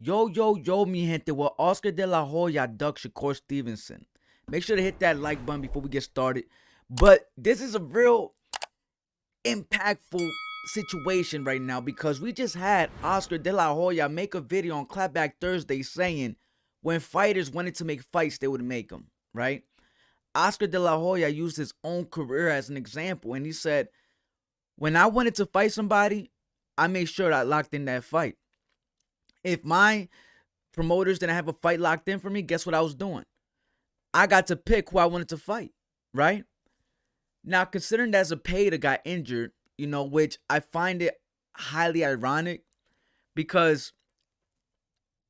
Yo, mi gente. Well, Oscar de la Hoya ducked Shakur Stevenson. Make sure to hit that like button before we get started. But this is a real impactful situation right now because we just had Oscar de la Hoya make a video on Clapback Thursday saying when fighters wanted to make fights, they would make them, right? Oscar de la Hoya used his own career as an example, and he said, when I wanted to fight somebody, I made sure I locked in that fight. If my promoters didn't have a fight locked in for me, guess what I was doing? I got to pick who I wanted to fight, right? Now, considering that Zepeda got injured, which I find it highly ironic because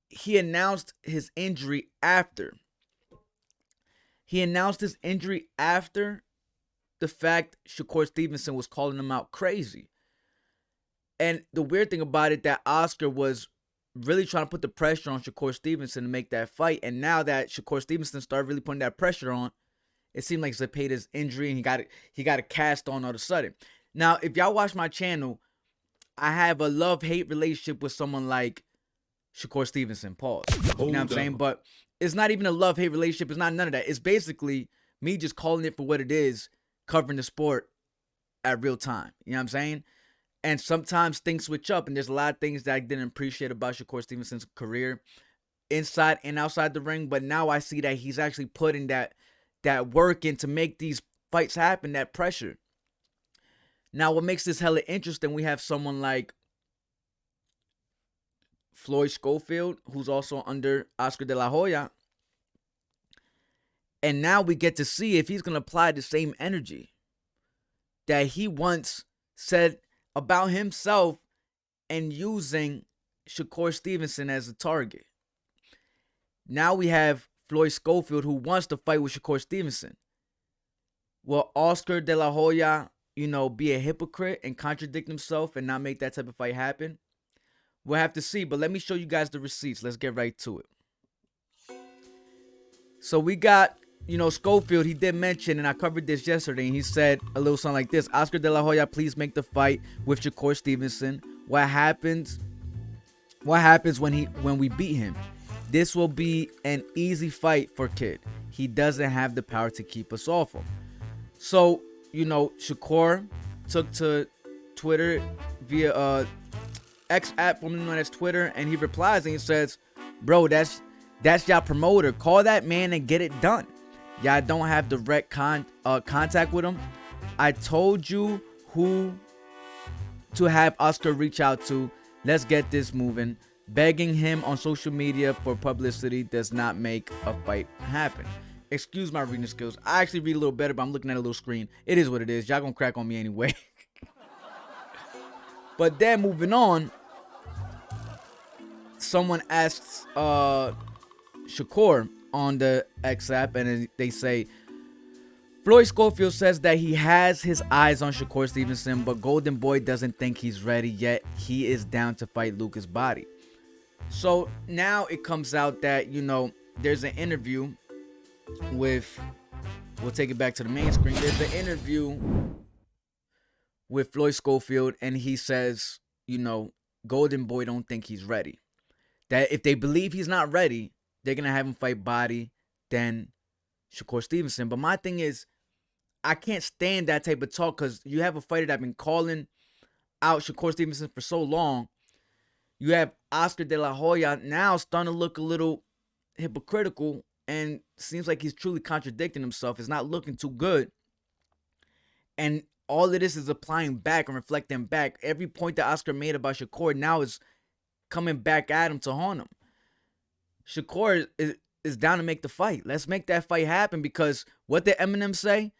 he announced his injury after. He announced his injury after the fact Shakur Stevenson was calling him out crazy. And the weird thing about it, that Oscar was really trying to put the pressure on Shakur Stevenson to make that fight. And now that Shakur Stevenson started really putting that pressure on, it seemed like Zepeda's injury and he got a cast on all of a sudden. Now, if y'all watch my channel, I have a love-hate relationship with someone like Shakur Stevenson. Pause. You know what I'm saying? But it's not even a love-hate relationship. It's not none of that. It's basically me just calling it for what it is, covering the sport at real time. You know what I'm saying? And sometimes things switch up, and there's a lot of things that I didn't appreciate about Shakur Stevenson's career inside and outside the ring. But now I see that he's actually putting that work in to make these fights happen, that pressure. Now, what makes this hella interesting, we have someone like Floyd Schofield, who's also under Oscar de la Hoya. And now we get to see if he's going to apply the same energy that he once said about himself and using Shakur Stevenson as a target. Now we have Floyd Schofield, who wants to fight with Shakur Stevenson. Will Oscar de la Hoya, be a hypocrite and contradict himself and not make that type of fight happen? We'll have to see, but let me show you guys the receipts. Let's get right to it. So we got, Schofield, he did mention, and I covered this yesterday, and he said a little something like this: Oscar de la Hoya, please make the fight with Shakur Stevenson. What happens when we beat him? This will be an easy fight for Kid. He doesn't have the power to keep us off him. So, Shakur took to Twitter via X app, formerly known as Twitter, and he replies and he says, bro, that's y'all promoter. Call that man and get it done. Y'all don't have direct contact with him. I told you who to have Oscar reach out to. Let's get this moving. Begging him on social media for publicity does not make a fight happen. Excuse my reading skills. I actually read a little better, but I'm looking at a little screen. It is what it is. Y'all gonna crack on me anyway. But then moving on, someone asks Shakur on the X app, and they say, Floyd Schofield says that he has his eyes on Shakur Stevenson, but Golden Boy doesn't think he's ready yet. He is down to fight Lucas Body. So now it comes out that, there's an interview with, we'll take it back to the main screen. There's an interview with Floyd Schofield, and he says, Golden Boy don't think he's ready. That if they believe he's not ready, they're going to have him fight Body, then Shakur Stevenson. But my thing is, I can't stand that type of talk because you have a fighter that's been calling out Shakur Stevenson for so long. You have Oscar de la Hoya now starting to look a little hypocritical and seems like he's truly contradicting himself. It's not looking too good. And all of this is applying back and reflecting back. Every point that Oscar made about Shakur now is coming back at him to haunt him. Shakur is down to make the fight. Let's make that fight happen because what did Eminem say?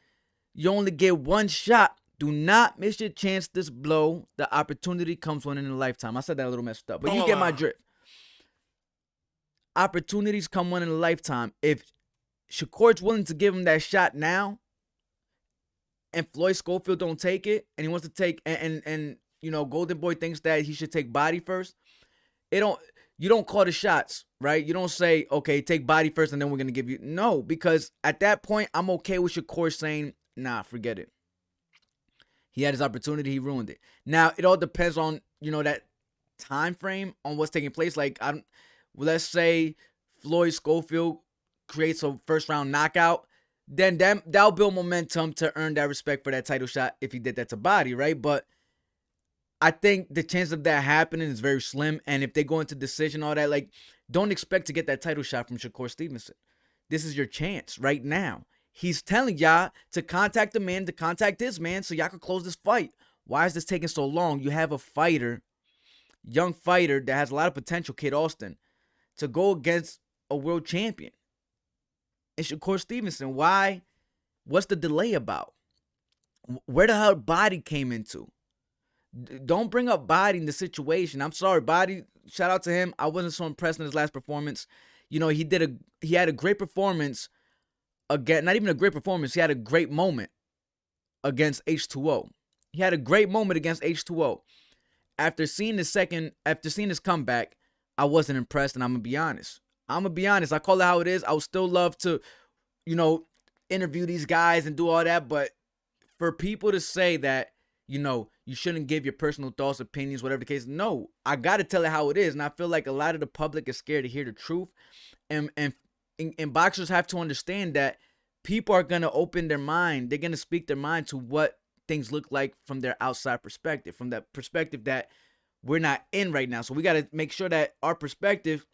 You only get one shot. Do not miss your chance to blow. The opportunity comes one in a lifetime. I said that a little messed up, but you get my drift. Opportunities come one in a lifetime. If Shakur's willing to give him that shot now, and Floyd Schofield don't take it, and he wants to take, and Golden Boy thinks that he should take Body first, you don't call the shots, right? You don't say, okay, take Body first, and then we're going to give you, no, because at that point, I'm okay with Shakur saying, nah, forget it. He had his opportunity, he ruined it. Now, it all depends on, that time frame on what's taking place. Like, let's say Floyd Schofield creates a first round knockout, then that'll build momentum to earn that respect for that title shot if he did that to Body, right? But I think the chance of that happening is very slim. And if they go into decision, all that, like, don't expect to get that title shot from Shakur Stevenson. This is your chance right now. He's telling y'all to contact the man, to contact this man, so y'all can close this fight. Why is this taking so long? You have a fighter, young fighter that has a lot of potential, Kid Austin, to go against a world champion. And Shakur Stevenson, why? What's the delay about? Where the hell Body came into? Don't bring up Body in the situation. I'm sorry, Body. Shout out to him. I wasn't so impressed in his last performance. You know, he had a great performance again. Not even a great performance. He had a great moment against H2O. He had a great moment against H2O. After seeing his comeback, I wasn't impressed, and I'm gonna be honest. I call it how it is. I would still love to, interview these guys and do all that, but for people to say that, you shouldn't give your personal thoughts, opinions, whatever the case. No, I got to tell it how it is. And I feel like a lot of the public is scared to hear the truth. And boxers have to understand that people are going to open their mind. They're going to speak their mind to what things look like from their outside perspective, from that perspective that we're not in right now. So we got to make sure that our perspective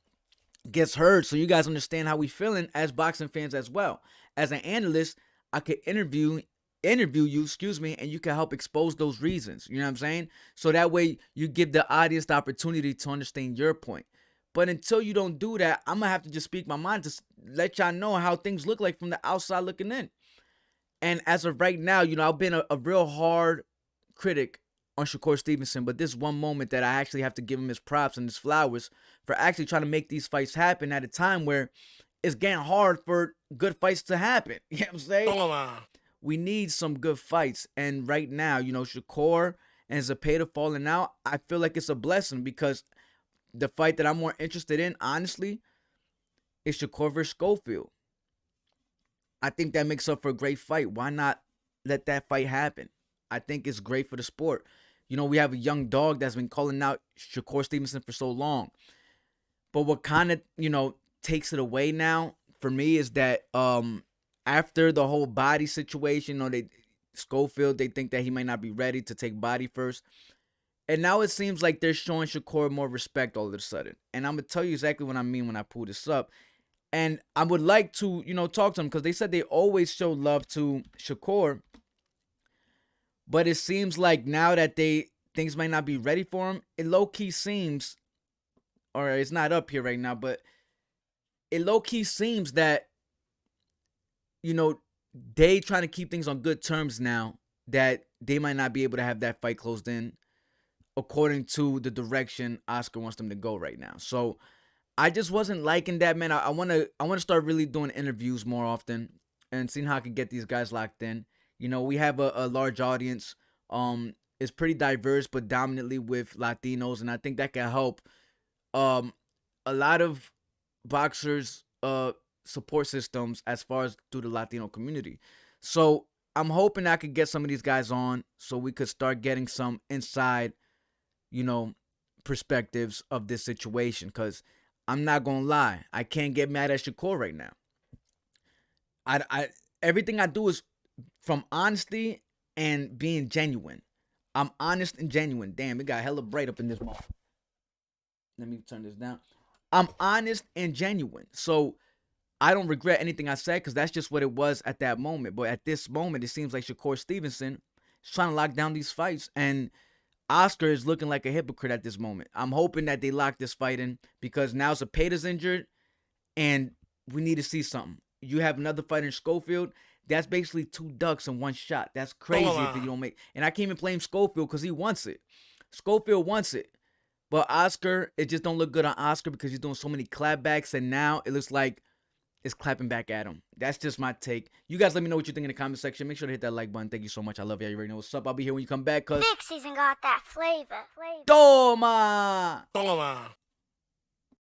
gets heard so you guys understand how we feeling as boxing fans as well. As an analyst, I could interview you, and you can help expose those reasons. You know what I'm saying? So that way you give the audience the opportunity to understand your point. But until you don't do that, I'm going to have to just speak my mind to let y'all know how things look like from the outside looking in. And as of right now, I've been a real hard critic on Shakur Stevenson, but this one moment that I actually have to give him his props and his flowers for actually trying to make these fights happen at a time where it's getting hard for good fights to happen. You know what I'm saying? We need some good fights. And right now, Shakur and Zepeda falling out, I feel like it's a blessing because the fight that I'm more interested in, honestly, is Shakur versus Schofield. I think that makes up for a great fight. Why not let that fight happen? I think it's great for the sport. We have a young dog that's been calling out Shakur Stevenson for so long. But what kind of, takes it away now for me is that after the whole Body situation, Schofield, they think that he might not be ready to take Body first. And now it seems like they're showing Shakur more respect all of a sudden. And I'm going to tell you exactly what I mean when I pull this up. And I would like to, talk to them because they said they always show love to Shakur. But it seems like now that things might not be ready for him, it low-key seems, or it's not up here right now, but it low-key seems that, they trying to keep things on good terms now, that they might not be able to have that fight closed in according to the direction Oscar wants them to go right now. So I just wasn't liking that, man. I want to start really doing interviews more often and seeing how I can get these guys locked in. We have a large audience. It's pretty diverse, but dominantly with Latinos, and I think that can help a lot of boxers support systems as far as through the Latino community. So I'm hoping I could get some of these guys on so we could start getting some inside, perspectives of this situation. Because I'm not gonna lie, I can't get mad at Shakur right now. I everything I do is from honesty and being genuine. I'm honest and genuine. Damn, it got hella bright up in this moment. Let me turn this down. I'm honest and genuine. So I don't regret anything I said because that's just what it was at that moment. But at this moment, it seems like Shakur Stevenson is trying to lock down these fights. And Oscar is looking like a hypocrite at this moment. I'm hoping that they lock this fight in because now Zepeda's injured and we need to see something. You have another fight in Schofield. That's basically 2 ducks in 1 shot. That's crazy if you don't make. And I can't even blame Schofield because he wants it. Schofield wants it. But Oscar, it just don't look good on Oscar because he's doing so many clapbacks. And now it looks like it's clapping back at him. That's just my take. You guys let me know what you think in the comment section. Make sure to hit that like button. Thank you so much. I love you. You already know what's up. I'll be here when you come back. Cause VIC SZN got that flavor. Toma!